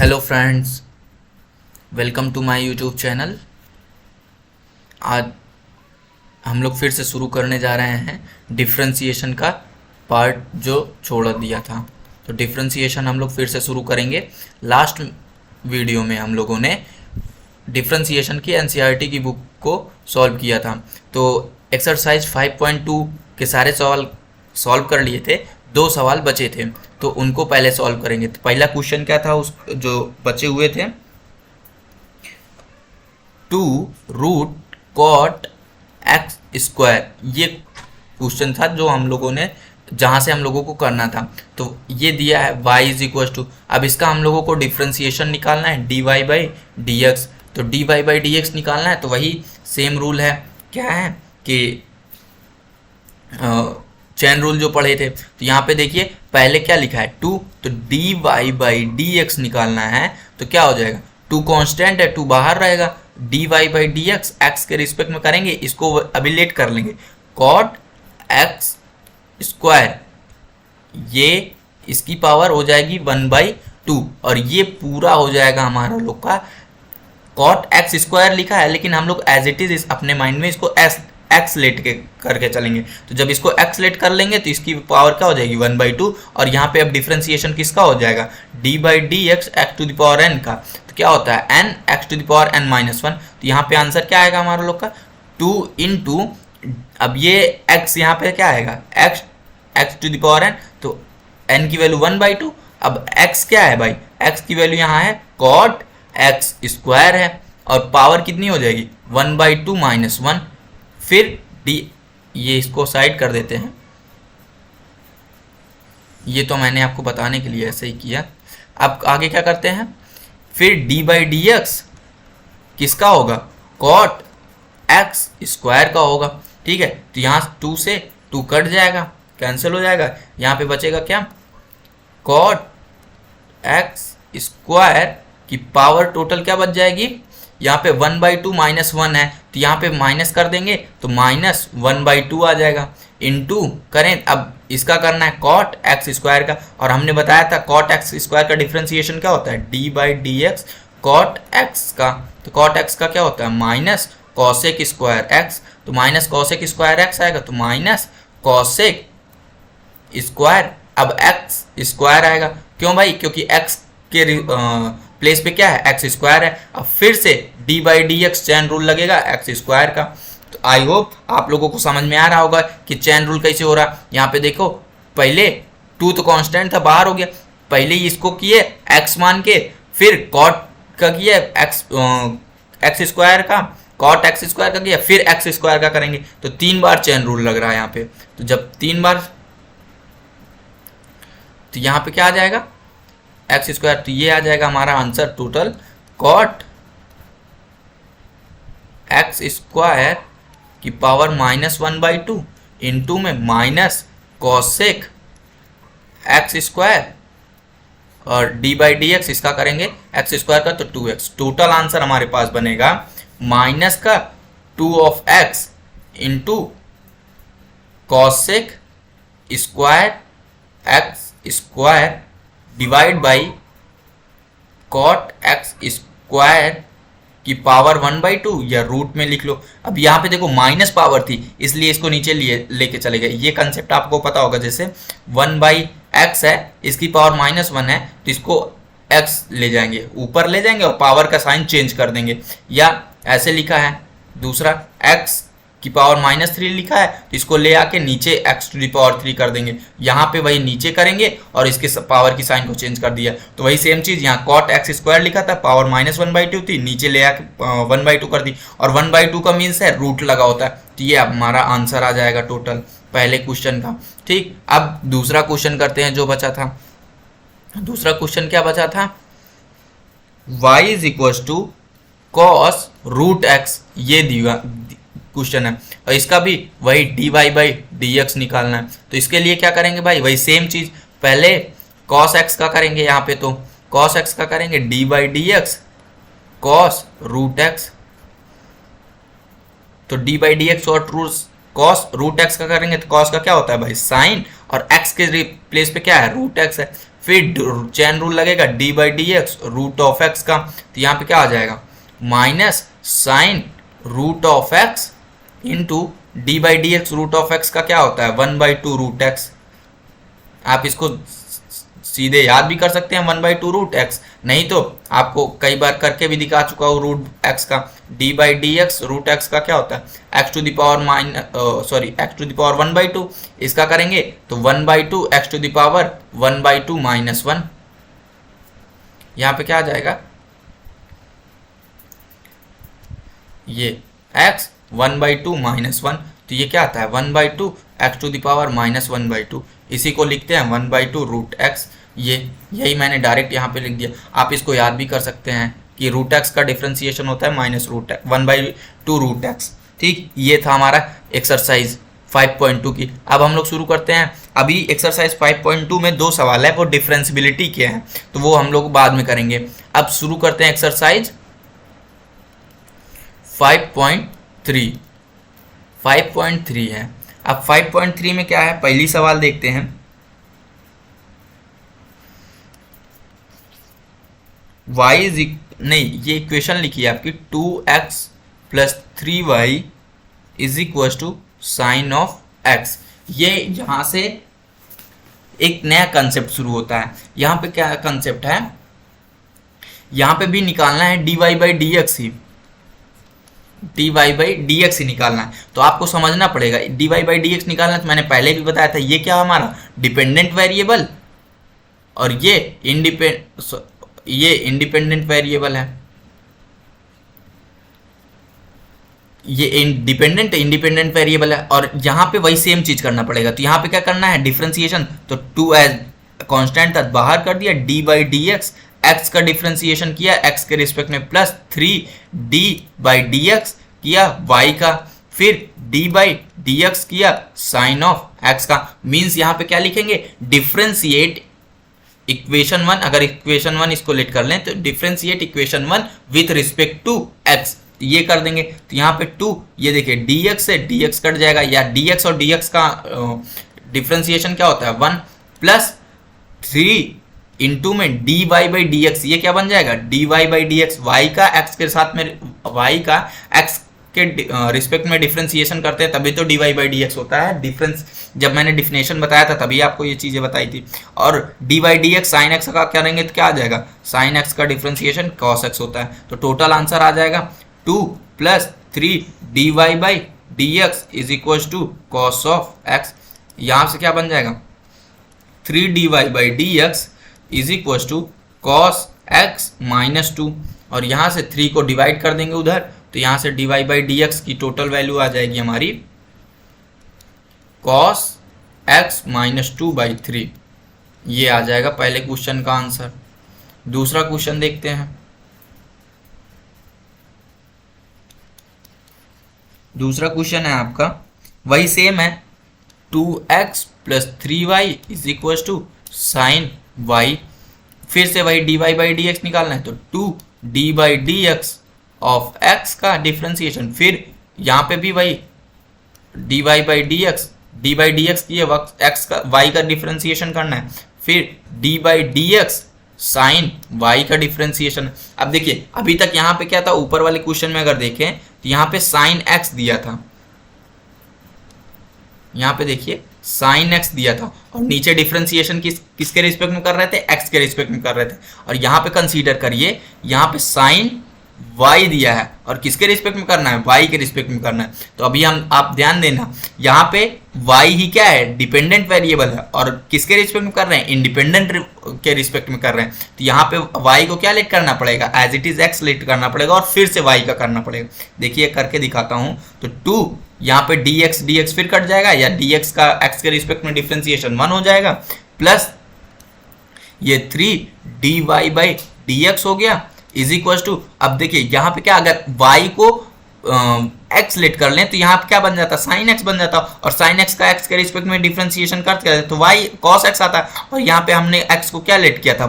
Hello friends, welcome to my YouTube channel. आज हम लोग फिर से शुरू करने जा रहे हैं डिफ्रेंशिएशन का पार्ट जो छोड़ दिया था। तो डिफ्रेंशिएशन हम लोग फिर से शुरू करेंगे। लास्ट वीडियो में हम लोगों ने डिफ्रेंशिएशन की एनसीईआरटी की बुक को सॉल्व किया था। तो एक्सरसाइज 5.2 के सारे सवाल सॉल्व कर लिए थे, 2 सवाल बचे थे, तो उनको पहले सॉल्व करेंगे। तो पहला क्वेश्चन क्या था, उस जो बचे हुए थे, 2 रूट कॉट एक्स स्क्वायर, ये क्वेश्चन था जो हम लोगों ने जहाँ से हम लोगों को करना था। तो ये दिया है y इज इक्वल टू, अब इसका हम लोगों को डिफ्रेंशिएशन निकालना है dy बाई डी एक्स। तो dy बाई डी एक्स निकालना है तो वही सेम रूल है, क्या है कि चैन रूल जो पढ़े थे। तो यहाँ पे देखिए पहले क्या लिखा है 2, तो dy बाई डी एक्स निकालना है तो क्या हो जाएगा, 2 कांस्टेंट है, 2 बाहर रहेगा, dy by D X x के रिस्पेक्ट में करेंगे, इसको अभी लेट कर लेंगे, कॉट एक्स स्क्वायर, ये इसकी पावर हो जाएगी 1/2 और ये पूरा हो जाएगा हमारा लोग का कॉट एक्स स्क्वायर लिखा है, लेकिन हम लोग एज इट इज अपने माइंड में इसको एक्स लेट के करके चलेंगे। तो जब इसको एक्स लेट कर लेंगे तो इसकी पावर क्या हो जाएगी 1/2 और यहाँ पे अब डिफ्रेंशिएशन किसका हो जाएगा, D by D X X to the power N का। तो क्या होता है N X to the power N minus 1। तो यहाँ पे आंसर क्या आएगा हमारा लोग का 2 इंटू, अब ये एक्स यहाँ पे क्या आएगा X to the power N, तो एन की वैल्यू 1/2। अब एक्स क्या है भाई, एक्स की वैल्यू यहाँ है कॉट एक्स स्क्वायर है और पावर कितनी हो जाएगी 1/2 माइनस 1। फिर डी, ये इसको साइड कर देते हैं, ये तो मैंने आपको बताने के लिए ऐसे ही किया। अब आगे क्या करते हैं, फिर डी बाई डी एक्स किसका होगा, कॉट एक्स स्क्वायर का होगा। ठीक है, तो यहाँ 2 से 2 कट जाएगा, कैंसिल हो जाएगा, यहाँ पे बचेगा क्या, कॉट एक्स स्क्वायर की पावर टोटल क्या बच जाएगी, यहाँ पे 1/2 माइनस 1 है तो यहाँ पे माइनस कर देंगे तो माइनस 1/2 आ जाएगा, इनटू करें, अब इसका करना है कॉट एक्स स्क्वायर का, और हमने बताया था कॉट एक्स स्क्वायर का डिफरेंशिएशन क्या होता है D by D X cot X का। तो कॉट एक्स का क्या होता है माइनस कॉसेक स्क्वायर एक्स, तो माइनस कॉसेक स्क्वायर एक्स आएगा तो माइनस कॉसेक स्क्वायर, अब एक्स स्क्वायर आएगा, क्यों भाई, क्योंकि एक्स के प्लेस पे क्या है एक्स स्क्वायर है। अब फिर से D by D x chain rule लगेगा एक्स स्क्वायर का। तो आई होप आप लोगों को समझ में आ रहा होगा कि चैन रूल कैसे हो रहा। यहाँ पे देखो पहले 2 तो कांस्टेंट था, बाहर हो गया, पहले ही इसको किए एक्स मान के, फिर कॉट का किया एक्स स्क्वायर का, कॉट एक्स स्क्वायर का किया, फिर एक्स स्क्वायर का करेंगे, तो 3 बार चैन रूल लग रहा है यहाँ पे। तो जब 3 बार, तो यहाँ पे क्या आ जाएगा एक्स स्क्वायर, तो ये आ जाएगा हमारा answer total cot X square की पावर -1/2 इंटू में माइनस कॉसेक एक्स स्क्वायर और डी बाई डी एक्स इसका करेंगे एक्स स्क्वायर का तो 2x। टोटल आंसर हमारे पास बनेगा माइनस का 2 of X into cosec square X square divide by cot X square की पावर 1/2 या रूट में लिख लो। अब यहाँ पे देखो माइनस पावर थी इसलिए इसको नीचे लेके चले गए, ये कंसेप्ट आपको पता होगा। जैसे 1/x है, इसकी पावर -1 है तो इसको x ले जाएंगे, ऊपर ले जाएंगे और पावर का साइन चेंज कर देंगे, या ऐसे लिखा है दूसरा x की पावर -3 लिखा है तो इसको ले आके नीचे x टू द पावर 3 कर देंगे, यहाँ पे वही नीचे करेंगे और इसके पावर की साइन को चेंज कर दिया। तो वही सेम चीज़ यहाँ कॉट एक्स स्क्वायर लिखा था, पावर -1/2 थी, नीचे ले आके 1/2 कर दी, और 1/2 का मीन्स है रूट लगा होता है। तो ये अब हमारा आंसर आ जाएगा टोटल पहले क्वेश्चन का। ठीक, अब दूसरा क्वेश्चन करते हैं जो बचा था। दूसरा क्वेश्चन क्या बचा था, y is equal to cos root X, ये दिया क्वेश्चन है, और इसका भी वही D Y by D X निकालना है। तो इसके लिए क्या करेंगे भाई, वही सेम चीज, पहले कॉस एक्स का करेंगे, यहाँ पे तो कॉस एक्स का करेंगे D by D X cos root X, तो डी बाई डी एक्स और कॉस रूट एक्स का करेंगे तो कॉस का क्या होता है भाई साइन, और एक्स के प्लेस पे क्या है रूट एक्स है, फिर चैन रूल लगेगा D by D X root of X का, तो यहाँ पे क्या आ जाएगा minus sine root of X into D by D X root of X का क्या होता है 1/2 रूट एक्स। आप इसको सीधे याद भी कर सकते हैं 1/2 रूट एक्स, नहीं तो आपको कई बार करके भी दिखा चुका हूँ रूट एक्स का। D by D X root X का क्या होता है X to the power X to the power 1/2। इसका करेंगे तो 1/2 X to the power 1/2 minus 1। यहाँ पे क्या आ जाएगा ये x 1/2 माइनस 1, तो ये क्या आता है 1/2 X to the power minus 1/2। इसी को लिखते हैं 1/2 रूट एक्स। ये यही मैंने डायरेक्ट यहाँ पे लिख दिया। आप इसको याद भी कर सकते हैं कि रूट एक्स का डिफरेंशिएशन होता है माइनस रूट 1/2 रूट एक्स। ठीक, ये था हमारा एक्सरसाइज 5.2 की। अब हम लोग शुरू करते हैं। अभी एक्सरसाइज 5.2 में 2 सवाल है, वो डिफरेंशियबिलिटी के हैं, तो वो हम लोग बाद में करेंगे। अब शुरू करते हैं एक्सरसाइज 5.3। 5.3 है। अब 5.3 में क्या है, पहली सवाल देखते हैं। y नहीं, ये इक्वेशन लिखी है आपकी 2x plus 3y is equal to sine of x। ये यहाँ से एक नया कंसेप्ट शुरू होता है। यहाँ पे क्या कंसेप्ट है, यहाँ पे भी निकालना है dy बाई डी एक्स ही, dy बाई डी एक्स ही निकालना है। तो आपको समझना पड़ेगा dy बाई डी एक्स निकालना है। तो मैंने पहले भी बताया था ये क्या हमारा डिपेंडेंट वेरिएबल और ये इंडिपेंडेंट वेरिएबल है। ये इंडिपेंडेंट वेरिएबल है और यहाँ पे वही सेम चीज करना पड़ेगा। तो यहाँ पे क्या करना है डिफरेंशिएशन, तो 2 एज कांस्टेंट था बाहर कर दिया, D by D X, X का डिफरेंशिएशन किया एक्स के रिस्पेक्ट में, plus 3d by D x किया y का, फिर d बाई डी एक्स किया साइन ऑफ x का। मीन्स यहाँ पे क्या लिखेंगे डिफरेंशिएट इक्वेशन 1। अगर इक्वेशन 1 इसको लेट कर लें तो differentiate equation 1 with respect to x, ये कर देंगे। तो यहाँ पे 2, ये देखिए dx से dx कट जाएगा, या dx और dx का डिफरेंशिएशन क्या होता है 1 प्लस 3 इंटू में dy बाई डी एक्स, ये क्या बन जाएगा dy by D X. Y का x के साथ में, y का x के रिस्पेक्ट में डिफरेंशिएशन करते हैं तभी तो dy बाई डी एक्स होता है। डिफरेंस जब मैंने डिफिनेशन बताया था तभी आपको ये चीजें बताई थी। और D by D X sine X का क्या करेंगे तो क्या आ जाएगा साइन एक्स का डिफरेंशिएशन कॉस एक्स होता है। तो टोटल आंसर आ जाएगा 2 plus 3 dy by D x is equal to cos of X. यहाँ से क्या बन जाएगा 3dy by D x is equal to cos X minus 2, और यहाँ से 3 को डिवाइड कर देंगे उधर, तो यहाँ से dy बाई डी एक्स की टोटल वैल्यू आ जाएगी हमारी cos x माइनस 2/3। ये आ जाएगा पहले क्वेश्चन का आंसर। दूसरा क्वेश्चन देखते हैं। दूसरा क्वेश्चन है आपका वही सेम है, 2x plus 3y is equal to sine y। फिर से वही dy बाई डी एक्स निकालना है, तो 2d by D x of x का डिफरेंशिएशन, फिर यहाँ पे भी वही dy by D x, D by D x की वक्त x का y का डिफरेंशिएशन करना है, फिर d by D X sine y का डिफरेंशिएशन। अब देखिए अभी तक यहाँ पे क्या था, ऊपर वाले क्वेश्चन में अगर देखें तो यहाँ पे साइन x दिया था, यहाँ पे देखिए साइन x दिया था, और नीचे डिफरेंशिएशन किसके रिस्पेक्ट में कर रहे थे x के रिस्पेक्ट में कर रहे थे। और यहाँ पे कंसीडर करिए यहाँ पे साइन y दिया है और किसके रिस्पेक्ट में करना है y के रिस्पेक्ट में करना है। तो अभी हम आप ध्यान देना यहाँ पे y ही क्या है डिपेंडेंट वेरिएबल है, और किसके रिस्पेक्ट में कर रहे हैं इंडिपेंडेंट के रिस्पेक्ट में कर रहे हैं। तो यहाँ पे y को क्या लेट करना पड़ेगा as it is x let करना पड़ेगा और फिर से y का करना पड़ेगा। देखिए करके दिखाता हूँ, तो 2 यहाँ पे dx फिर कट जाएगा, या dx का x के रिस्पेक्ट में डिफरेंशिएशन 1 हो जाएगा, प्लस ये 3dy बाई डी एक्स हो गया इज इक्वल टू। अब देखिए यहाँ पे क्या, अगर y को x लेट कर लें तो यहाँ पे क्या बन जाता साइन x बन जाता, और साइन x का x के रिस्पेक्ट में डिफरेंशिएशन करते तो y cos x आता। और यहाँ पे हमने x को क्या लेट किया था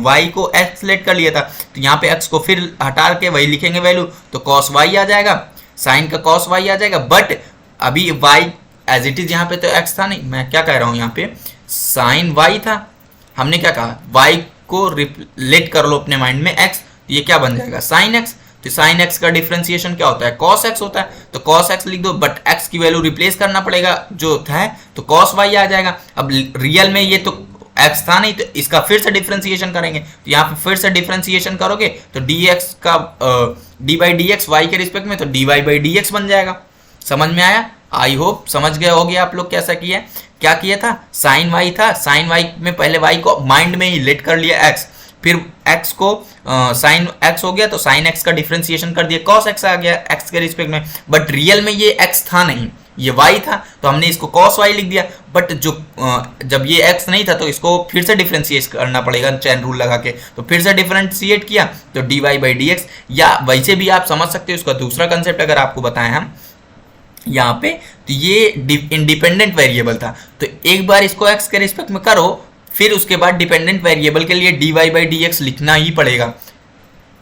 y को x लेट कर लिया था, तो यहाँ पे x को फिर हटा के वही लिखेंगे वैल्यू, तो cos y आ जाएगा, साइन का cos y आ जाएगा। बट अभी y एज इट इज यहाँ पे तो x था नहीं, मैं क्या कह रहा हूँ यहाँ पे साइन y था, हमने क्या कहा, y को रिलेट कर लो अपने माइंड में x, ये क्या बन जाएगा साइन x। तो साइन x का डिफरेंशिएशन क्या होता है, cos x होता है, तो cos x लिख दो, बट x की वैल्यू रिप्लेस करना पड़ेगा जो था, तो cos y आ जाएगा। अब रियल में ये तो x था नहीं, तो इसका फिर से डिफरेंशिएशन करेंगे, तो यहाँ पे फिर से डिफरेंशिएशन करोगे तो dx का D by D X Y के रिस्पेक्ट में, तो dy बाई डी एक्स बन जाएगा। समझ में आया? आई होप समझ गए होगे आप लोग कैसा किया है। क्या किया था, साइन वाई था, साइन वाई में पहले वाई को माइंड में ही लेट कर लिया x, फिर x को साइन x हो गया तो साइन x का डिफरेंशिएशन कर दिया, cos x आ गया x के रिस्पेक्ट में, बट रियल में ये x था नहीं, ये y था, तो हमने इसको cos y लिख दिया। बट जो जब ये x नहीं था तो इसको फिर से डिफरेंशिएट करना पड़ेगा चैन रूल लगा के, तो फिर से डिफरेंशिएट किया तो dy बाई डी एक्स, या वैसे भी आप समझ सकते हो उसका दूसरा कंसेप्ट अगर आपको बताएं हम यहाँ पे, तो ये इंडिपेंडेंट वेरिएबल था, तो एक बार इसको x के रिस्पेक्ट में करो, फिर उसके बाद डिपेंडेंट वेरिएबल के लिए dy बाई डी एक्स लिखना ही पड़ेगा,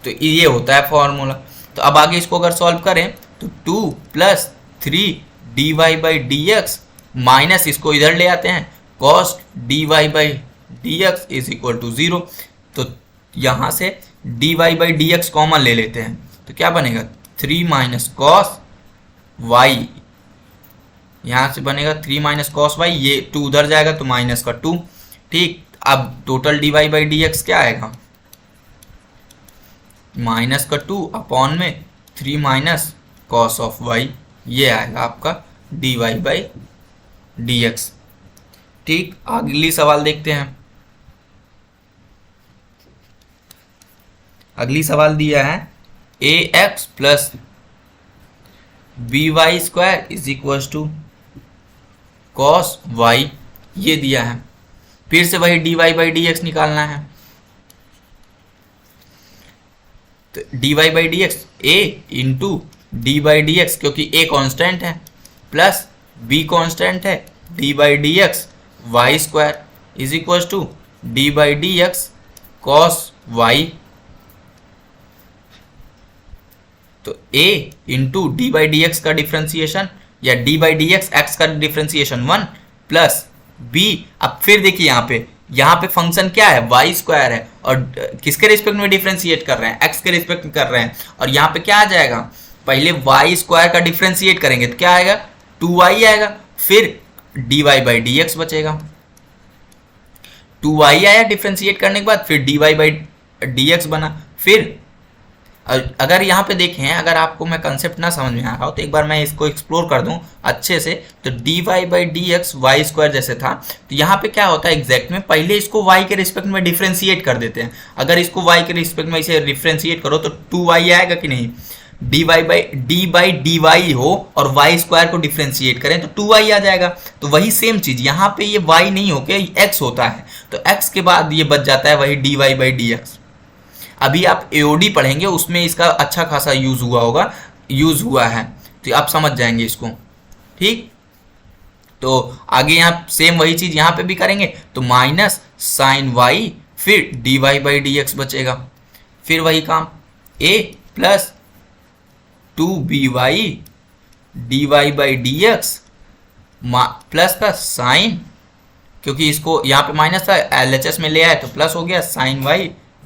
तो ये होता है फॉर्मूला। तो अब आगे इसको अगर सॉल्व करें तो 2 plus 3 dy by D X minus इसको इधर ले आते हैं cos dy by D x is equal to 0, तो यहाँ से dy by D x common ले लेते हैं, तो क्या बनेगा 3 माइनस कॉस y, यहाँ से बनेगा 3 माइनस कॉस y, ये 2 उधर जाएगा तो माइनस का 2, ठीक। अब total dy by D x क्या आएगा, माइनस का 2 अपॉन में 3 माइनस कॉस ऑफ y, ये आएगा आपका dy बाई डी एक्स। ठीक, अगली सवाल देखते हैं। अगली सवाल दिया है ax plus by square is equal to cos y, ये दिया है, फिर से वही dy बाई डी एक्स निकालना है, तो dy by D X a into D by D X, क्योंकि a कांस्टेंट है, प्लस b कांस्टेंट है, D by D X Y square is equal to D by D X cos y, तो a into D by D X का differentiation या D by D X X का differentiation 1 plus b। अब फिर देखिए यहाँ पे फंक्शन क्या है, वाई स्क्वायर है, और किसके रिस्पेक्ट में डिफ्रेंशिएट कर रहे हैं, x के रिस्पेक्ट में कर रहे हैं, और यहाँ पे क्या आ जाएगा, पहले वाई स्क्वायर का डिफ्रेंशिएट करेंगे तो क्या आएगा 2y आएगा, फिर dy बाई डी एक्स बचेगा, 2y आया डिफ्रेंशिएट करने के बाद, फिर dy बाई डी एक्स बना। फिर अगर यहाँ पे देखें, अगर आपको मैं कंसेप्ट ना समझ में आ रहा हो तो एक बार मैं इसको एक्सप्लोर कर दूं अच्छे से, तो dy by D X Y square जैसे था, तो यहाँ पे क्या होता है एग्जैक्ट में, पहले इसको y के रिस्पेक्ट में डिफ्रेंशिएट कर देते हैं। अगर इसको y के रिस्पेक्ट में इसे डिफ्रेंशिएट करो तो 2y आएगा कि नहीं, dy बाई डी वाई हो और y स्क्वायर को डिफ्रेंशिएट करें तो 2y आ जाएगा। तो वही सेम चीज यहाँ पे ये y नहीं होके x होता है, तो x के बाद ये बच जाता है वही dy बाई डी एक्स। अभी आप एओडी पढ़ेंगे उसमें इसका अच्छा खासा यूज हुआ है, तो आप समझ जाएंगे इसको। ठीक, तो आगे यहाँ सेम वही चीज यहाँ पे भी करेंगे, तो माइनस साइन y, फिर dy बाई डी एक्स बचेगा, फिर वही काम a plus 2by dy by D X plus का साइन, क्योंकि इसको यहाँ पे माइनस था LHS में ले आए तो प्लस हो गया, sine y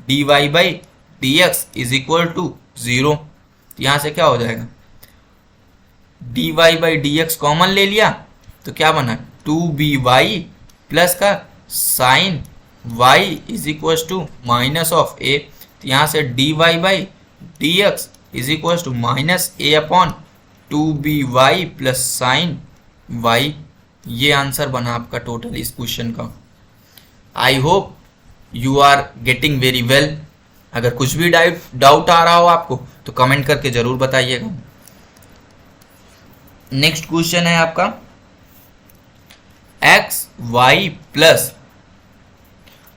dy by D x is equal to 0। यहाँ से क्या हो जाएगा, dy by D x common ले लिया तो क्या बना 2by प्लस का sine y is equal to minus of a, तो यहाँ से dy by D x is equal to minus a upon 2by plus sine y। ये आंसर बना आपका टोटल इस क्वेश्चन का। I hope you are getting very well. अगर कुछ भी डाउट आ रहा हो आपको तो कमेंट करके जरूर बताइएगा। नेक्स्ट क्वेश्चन है आपका X Y plus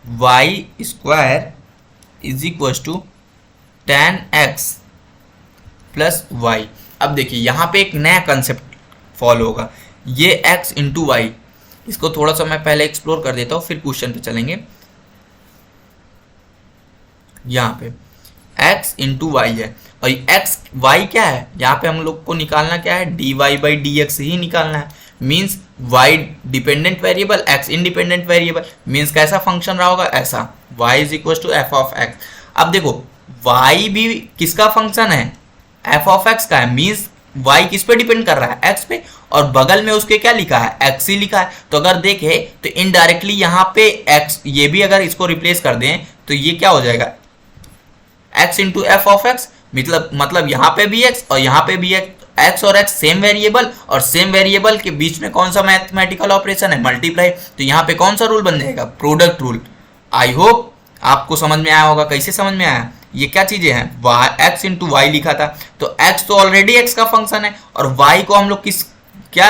Y square is equal to ten X plus Y. अब देखिए यहाँ पे एक नया कंसेप्ट फॉलो होगा, ये x इंटू वाई, इसको थोड़ा सा मैं पहले एक्सप्लोर कर देता हूँ फिर क्वेश्चन पे चलेंगे। यहाँ पे x इंटू वाई है और x y क्या है, यहाँ पे हम लोग को निकालना क्या है dy बाई डी एक्स ही निकालना है। Means Y dependent variable, X independent variable, means कैसा फंक्शन रहा होगा ऐसा, Y is equal to F of X. अब देखो वाई भी किसका फंक्शन है, एफ ऑफ एक्स का है, मीन्स वाई किस पे डिपेंड कर रहा है, एक्स पे, और बगल में उसके क्या लिखा है, एक्स ही लिखा है। तो अगर देखे तो इनडायरेक्टली यहाँ पे एक्स, ये भी अगर इसको रिप्लेस कर दें तो ये क्या हो जाएगा, x into F of x, मतलब यहाँ पे भी एक्स और यहाँ पे भी एक्स और एक्स सेम वेरिएबल, और सेम वेरिएबल के बीच में कौन सा मैथमेटिकल ऑपरेशन है, मल्टीप्लाई। तो यहाँ पे कौन सा रूल बन जाएगा, प्रोडक्ट रूल। आई होप आपको समझ में आया होगा। कैसे समझ में आया, ये क्या चीजें हैं, एक्स इंटू वाई लिखा था, तो एक्स तो ऑलरेडी एक्स का फंक्शन है, और वाई को हम लोग किस क्या,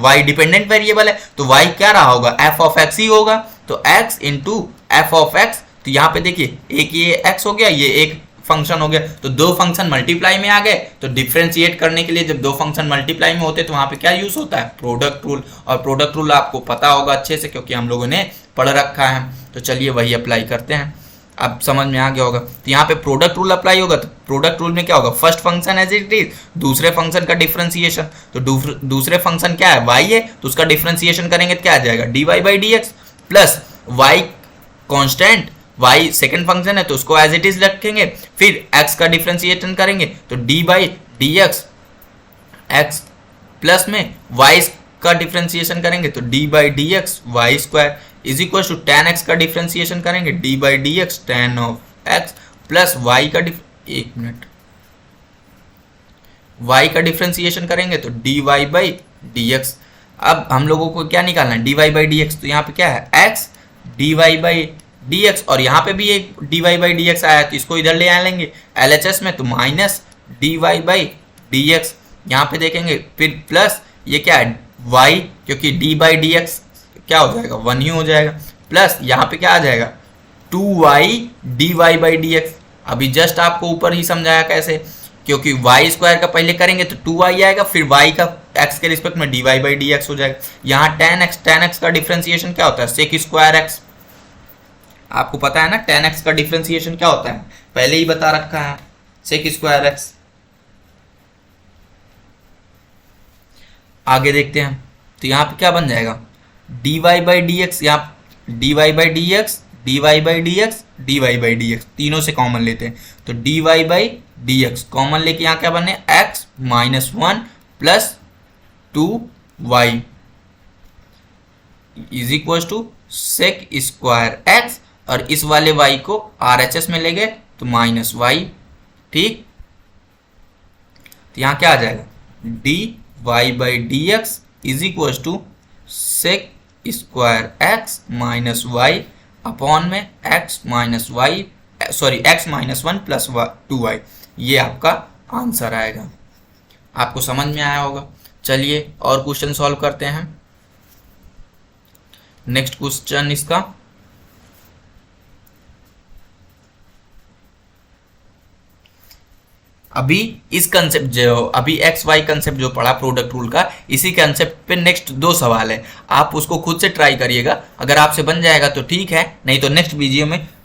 वाई डिपेंडेंट वेरिएबल है, तो वाई क्या रहा होगा, एफ ऑफ एक्स ही होगा। तो x into F of x, तो यहाँ पे देखिए एक ये एक्स हो गया, ये एक फंक्शन हो गया, तो दो फंक्शन मल्टीप्लाई में आ गए। तो डिफरेंशिएट करने के लिए जब दो फंक्शन मल्टीप्लाई में होते हैं तो वहां पे क्या यूज होता है, प्रोडक्ट रूल। और प्रोडक्ट रूल आपको पता होगा अच्छे से, क्योंकि हम लोगों ने पढ़ रखा है। तो चलिए वही अप्लाई करते हैं, अब समझ में आ गया होगा। तो यहाँ पे प्रोडक्ट रूल अप्लाई होगा, तो प्रोडक्ट रूल में क्या होगा, first function as it is, दूसरे फंक्शन का डिफरेंशिएशन। तो दूसरे फंक्शन क्या है, वाई है, तो उसका डिफरेंशिएशन करेंगे तो क्या आ जाएगा, D Y by D X, plus Y constant, Y second function है तो उसको एज इट इज रखेंगे, फिर एक्स का डिफरेंशिएशन करेंगे तो D by D X, X plus में वाई का डिफरेंशिएशन करेंगे तो D by D X Y square is equal to ten X का डिफरेंशिएशन करेंगे D by D X ten of X, plus Y का एक मिनट, वाई का differentiation करेंगे तो D Y by D X. अब हम लोगों को क्या निकालना है, D Y by D X, तो यहाँ पे क्या है, x d Y by D x, और यहाँ पे भी एक d Y by D x आया तो इसको इधर ले आएंगे LHS में, तो minus d Y by D x, यहाँ पे देखेंगे, फिर प्लस ये क्या है y, क्योंकि डी बाई डी एक्स क्या हो जाएगा, 1 ही हो जाएगा, प्लस यहाँ पे क्या आ जाएगा 2y d Y by D x. अभी जस्ट आपको ऊपर ही समझाया कैसे, क्योंकि वाई स्क्वायर का पहले करेंगे तो 2y आएगा, फिर y का x के रिस्पेक्ट में d Y by D x हो जाएगा। यहाँ tan x का डिफरेंशिएशन क्या होता है, सेक स्क्वायर एक्स, आपको पता है ना tan x का डिफरेंशिएशन क्या होता है, पहले ही बता रखा है, सेक स्क्वायर एक्स। आगे देखते हैं, तो यहाँ पे क्या बन जाएगा, D Y by D x, यहाँ d Y by D x, d Y by D x, d Y by D x, तीनों से कॉमन लेते हैं, तो D Y by D x common लेके यहाँ क्या बने, x minus 1 plus 2y is equal to sec square x, और इस वाले y को RHS में ले गए तो माइनस वाई, ठीक। तो यहाँ क्या आ जाएगा, D Y by D x is equal to sec square x minus y upon में x minus y, sorry x minus 1 plus 2y, ये आपका आंसर आएगा। आपको समझ में आया होगा। चलिए और क्वेश्चन सॉल्व करते हैं। नेक्स्ट क्वेश्चन इसका, अभी इस कंसेप्ट जो अभी एक्स वाई कंसेप्ट जो पढ़ा प्रोडक्ट रूल का, इसी कंसेप्ट पे नेक्स्ट 2 सवाल है, आप उसको खुद से ट्राई करिएगा। अगर आपसे बन जाएगा तो ठीक है, नहीं तो नेक्स्ट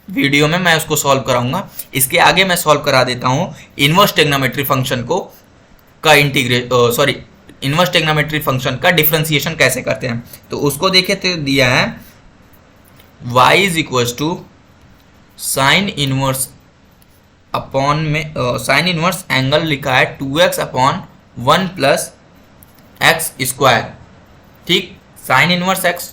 वीडियो में मैं उसको सॉल्व कराऊंगा। इसके आगे मैं सॉल्व करा देता हूँ इनवर्स ट्रिग्नोमेट्री फंक्शन को का इनवर्स ट्रिग्नोमेट्री फंक्शन का डिफरेंशिएशन कैसे करते हैं। तो उसको देखे तो दिया है y is equal to sine inverse upon में साइन इनवर्स एंगल लिखा है 2x upon 1 plus x square, ठीक। Sine inverse x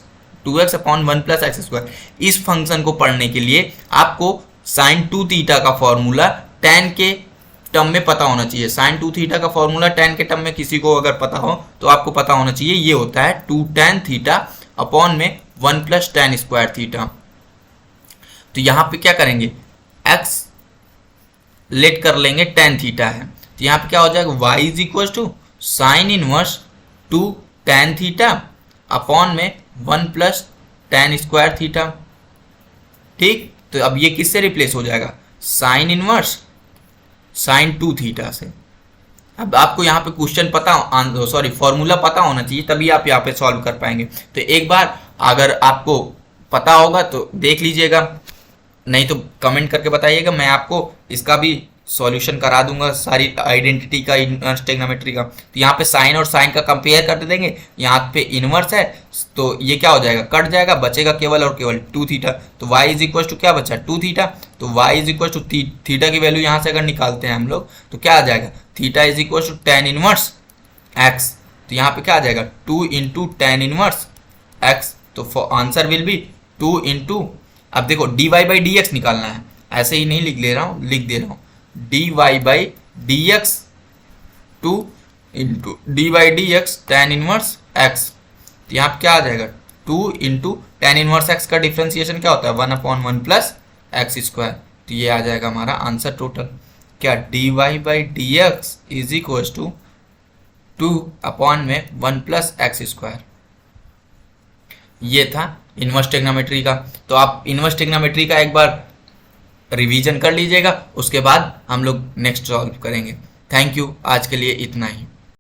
2x upon 1 plus x square. इस फंक्शन को पढ़ने के लिए आपको साइन 2 थीटा का फॉर्मूला tan के टर्म में पता होना चाहिए। साइन 2 थीटा का फॉर्मूला tan के टर्म में किसी को अगर पता हो तो आपको पता होना चाहिए, ये होता है 2 tan थीटा अपॉन में 1 प्लस tan स्क्वायर थीटा। तो यहाँ पे क्या करेंगे, x लेट कर लेंगे tan थीटा है, तो यहाँ पे क्या हो जाएगा y is equal to sine inverse 2 tan theta upon में 1 प्लस tan स्क्वायर थीटा, ठीक। तो अब ये किससे रिप्लेस हो जाएगा, साइन इनवर्स साइन 2 थीटा से। अब आपको यहाँ पे क्वेश्चन फॉर्मूला पता होना चाहिए, तभी आप यहाँ पे सॉल्व कर पाएंगे। तो एक बार अगर आपको पता होगा तो देख लीजिएगा, नहीं तो कमेंट करके बताइएगा, मैं आपको इसका भी सॉल्यूशन करा दूंगा सारी आइडेंटिटी का, इनवर्स ट्रिग्नोमेट्री का। तो यहाँ पे साइन और साइन का कंपेयर कर देंगे, यहाँ पे इनवर्स है तो ये क्या हो जाएगा, कट जाएगा, बचेगा केवल और केवल 2 थीटा। तो y इज इक्वल टू क्या बचा, 2 थीटा। तो y is equal to theta की वैल्यू यहाँ से अगर निकालते हैं हम लोग तो क्या आ जाएगा, theta is equal to tan inverse x। तो यहाँ पे क्या आ जाएगा 2 इंटू tan इनवर्स x। तो आंसर विल बी 2 इंटू, अब देखो dy बाई डी एक्स निकालना है, ऐसे ही नहीं लिख ले रहा हूँ, लिख दे रहा हूँ dy by D x 2 into D by D x tan inverse x। तो यहाँ पे क्या आ जाएगा 2 इंटू tan इनवर्स x का डिफ्रेंसिएशन क्या होता है 1/1 प्लस एक्स स्क्वायर। तो ये आ जाएगा हमारा आंसर टोटल, क्या dy by D x is equal to 2/1 plus x square. ये था इनवर्स ट्रिग्नोमेट्री का। तो आप इनवर्स ट्रिग्नोमेट्री का एक बार रिवीजन कर लीजिएगा, उसके बाद हम लोग नेक्स्ट सॉल्व करेंगे। थैंक यू, आज के लिए इतना ही।